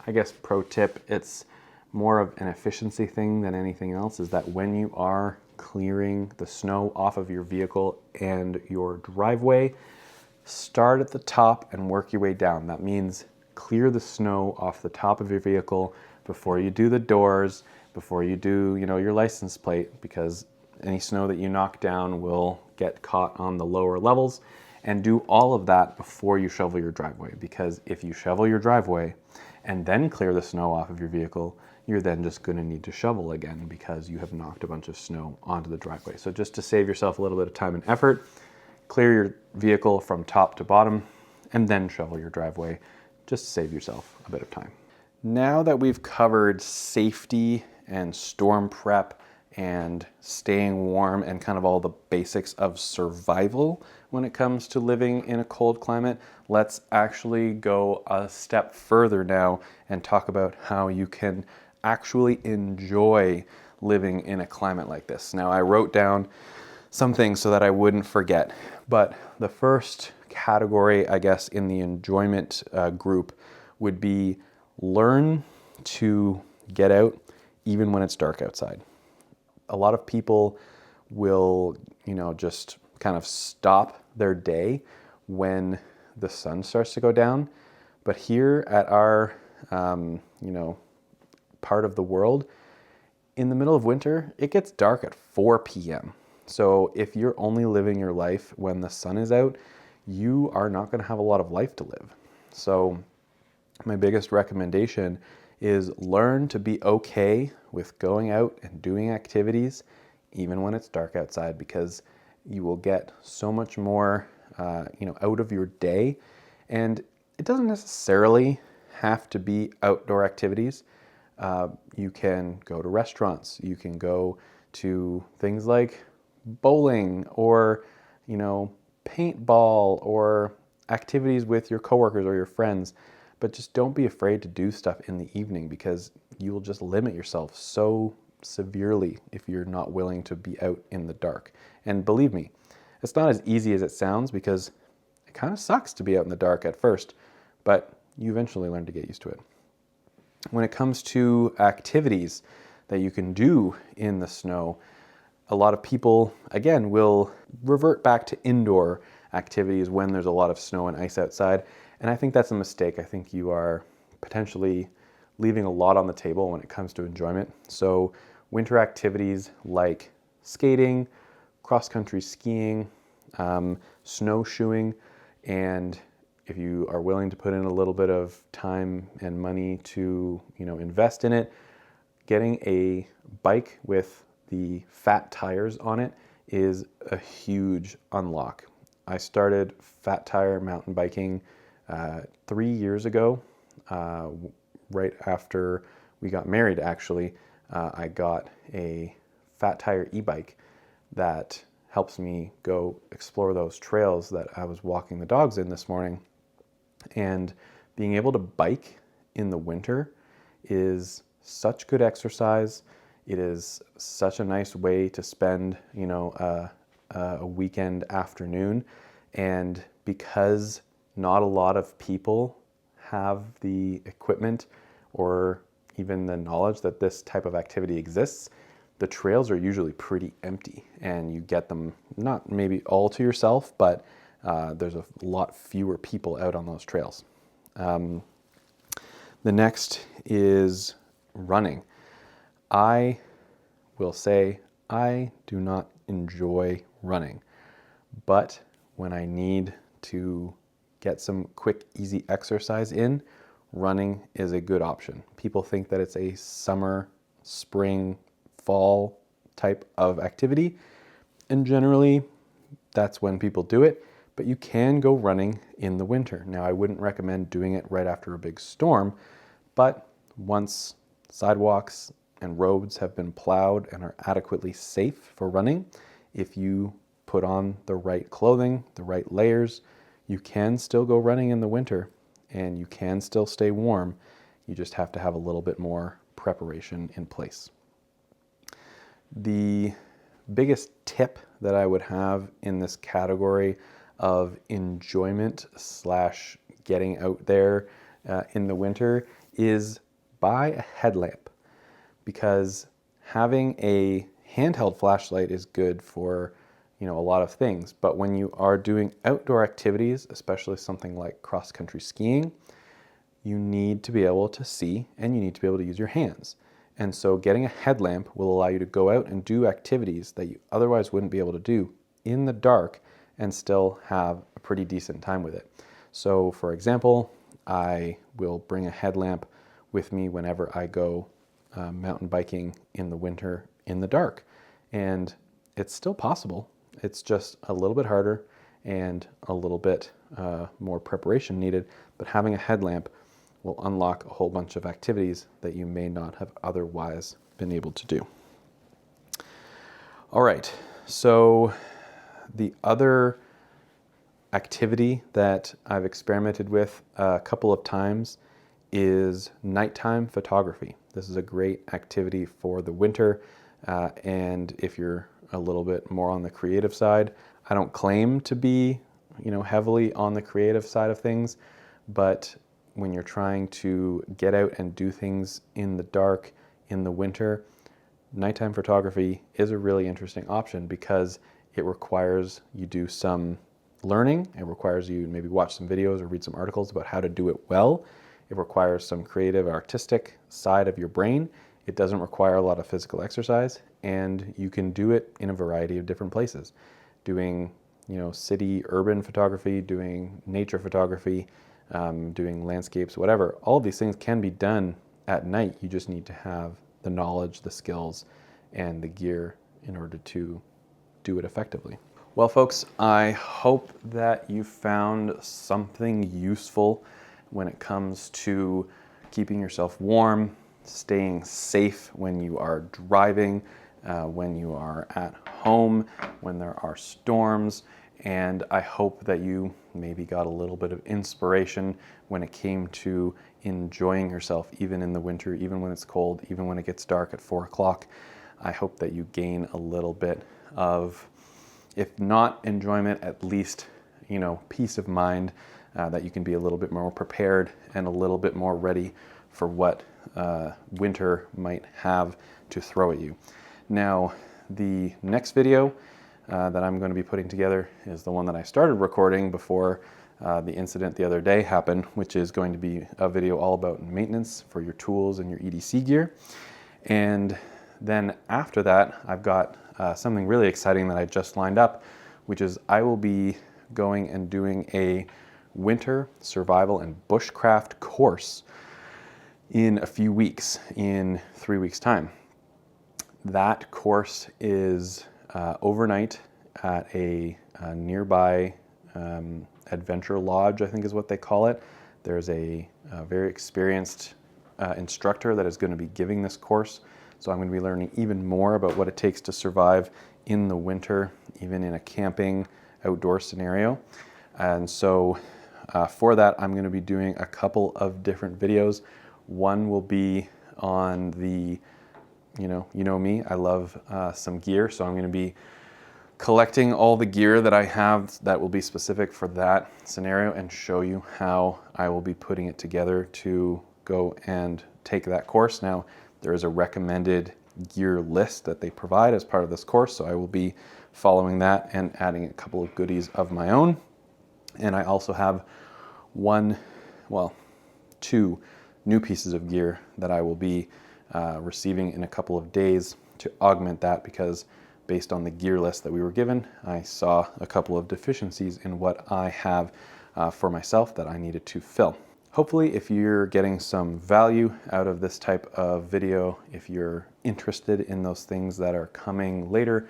I guess, pro tip, it's more of an efficiency thing than anything else, is that when you are clearing the snow off of your vehicle and your driveway, start at the top and work your way down. That means clear the snow off the top of your vehicle before you do the doors, before you do your license plate, because any snow that you knock down will get caught on the lower levels. And do all of that before you shovel your driveway, because if you shovel your driveway and then clear the snow off of your vehicle, you're then just going to need to shovel again because you have knocked a bunch of snow onto the driveway. So just to save yourself a little bit of time and effort, clear your vehicle from top to bottom and then shovel your driveway. Just to save yourself a bit of time. Now that we've covered safety and storm prep and staying warm and kind of all the basics of survival when it comes to living in a cold climate, let's actually go a step further now and talk about how you can actually enjoy living in a climate like this. Now, I wrote down some things so that I wouldn't forget, but the first category, I guess, in the enjoyment group would be learn to get out even when it's dark outside. A lot of people will, just kind of stop their day when the sun starts to go down. But here at our, part of the world, in the middle of winter, it gets dark at 4 p.m. So if you're only living your life when the sun is out, you are not going to have a lot of life to live. So my biggest recommendation is learn to be okay with going out and doing activities even when it's dark outside, because you will get so much more out of your day. And it doesn't necessarily have to be outdoor activities. You can go to restaurants, you can go to things like bowling or paintball or activities with your coworkers or your friends. But just don't be afraid to do stuff in the evening, because you will just limit yourself so severely if you're not willing to be out in the dark. And believe me, it's not as easy as it sounds, because it kind of sucks to be out in the dark at first, but you eventually learn to get used to it. When it comes to activities that you can do in the snow, a lot of people, again, will revert back to indoor activities when there's a lot of snow and ice outside. And I think that's a mistake. I think you are potentially leaving a lot on the table when it comes to enjoyment. So winter activities like skating, cross-country skiing, snowshoeing, and if you are willing to put in a little bit of time and money to, invest in it, getting a bike with the fat tires on it is a huge unlock. I started fat tire mountain biking 3 years ago, right after we got married, actually. I got a fat tire e-bike that helps me go explore those trails that I was walking the dogs in this morning. And being able to bike in the winter is such good exercise. It is such a nice way to spend, a weekend afternoon. And because not a lot of people have the equipment or even the knowledge that this type of activity exists, the trails are usually pretty empty, and you get them not maybe all to yourself, but there's a lot fewer people out on those trails. The next is running. I will say I do not enjoy running, but when I need to get some quick, easy exercise in, running is a good option. People think that it's a summer, spring, fall type of activity, and generally that's when people do it, but you can go running in the winter. Now, I wouldn't recommend doing it right after a big storm, but once sidewalks and roads have been plowed and are adequately safe for running, if you put on the right clothing, the right layers, you can still go running in the winter and you can still stay warm. You just have to have a little bit more preparation in place. The biggest tip that I would have in this category of enjoyment / getting out there in the winter is buy a headlamp, because having a handheld flashlight is good for a lot of things, but when you are doing outdoor activities, especially something like cross-country skiing, you need to be able to see and you need to be able to use your hands. And so getting a headlamp will allow you to go out and do activities that you otherwise wouldn't be able to do in the dark and still have a pretty decent time with it. So for example, I will bring a headlamp with me whenever I go mountain biking in the winter in the dark. And it's still possible. It's just a little bit harder and a little bit more preparation needed, but having a headlamp will unlock a whole bunch of activities that you may not have otherwise been able to do. All right, so the other activity that I've experimented with a couple of times is nighttime photography. This is a great activity for the winter, and if you're a little bit more on the creative side, I don't claim to be, heavily on the creative side of things, but when you're trying to get out and do things in the dark in the winter, nighttime photography is a really interesting option because it requires you do some learning. It requires you maybe watch some videos or read some articles about how to do it well. It requires some creative, artistic side of your brain. It doesn't require a lot of physical exercise, and you can do it in a variety of different places. Doing, city, urban photography, doing nature photography, doing landscapes, whatever. All of these things can be done at night. You just need to have the knowledge, the skills, and the gear in order to do it effectively. Well, folks, I hope that you found something useful when it comes to keeping yourself warm, staying safe when you are driving, when you are at home, when there are storms, and I hope that you maybe got a little bit of inspiration when it came to enjoying yourself, even in the winter, even when it's cold, even when it gets dark at 4 o'clock. I hope that you gain a little bit of, if not enjoyment, at least, peace of mind, that you can be a little bit more prepared and a little bit more ready for what winter might have to throw at you. Now, the next video that I'm going to be putting together is the one that I started recording before the incident the other day happened, which is going to be a video all about maintenance for your tools and your EDC gear. And then after that, I've got something really exciting that I just lined up, which is I will be going and doing a winter survival and bushcraft course in a few weeks, in 3 weeks' time. That course is overnight at a nearby adventure lodge, I think is what they call it. There's a very experienced instructor that is going to be giving this course. So I'm going to be learning even more about what it takes to survive in the winter, even in a camping outdoor scenario. And so for that, I'm going to be doing a couple of different videos. One will be on the, you know me, I love some gear. So I'm going to be collecting all the gear that I have that will be specific for that scenario and show you how I will be putting it together to go and take that course. Now, there is a recommended gear list that they provide as part of this course, so I will be following that and adding a couple of goodies of my own. And I also have two new pieces of gear that I will be receiving in a couple of days to augment that, because based on the gear list that we were given, I saw a couple of deficiencies in what I have for myself that I needed to fill. Hopefully, if you're getting some value out of this type of video, if you're interested in those things that are coming later,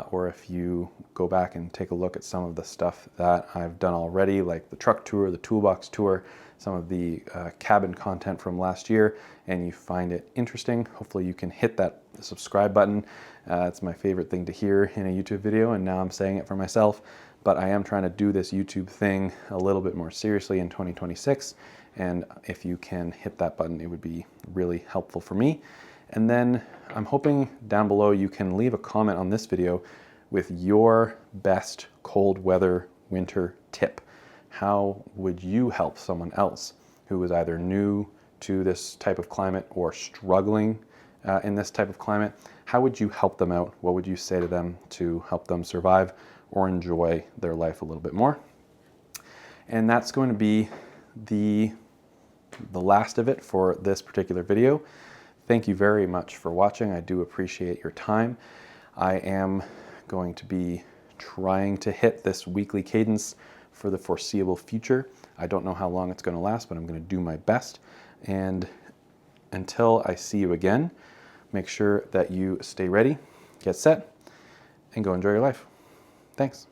or if you go back and take a look at some of the stuff that I've done already, like the truck tour, the toolbox tour, some of the cabin content from last year, and you find it interesting, hopefully you can hit that subscribe button. It's my favorite thing to hear in a YouTube video, and now I'm saying it for myself. But I am trying to do this YouTube thing a little bit more seriously in 2026. And if you can hit that button, it would be really helpful for me. And then I'm hoping down below you can leave a comment on this video with your best cold weather winter tip. How would you help someone else who is either new to this type of climate or struggling in this type of climate? How would you help them out? What would you say to them to help them survive or enjoy their life a little bit more? And that's going to be the last of it for this particular video. Thank you very much for watching. I do appreciate your time. I am going to be trying to hit this weekly cadence for the foreseeable future. I don't know how long it's going to last, but I'm going to do my best. And until I see you again, make sure that you stay ready, get set, and go enjoy your life. Thanks.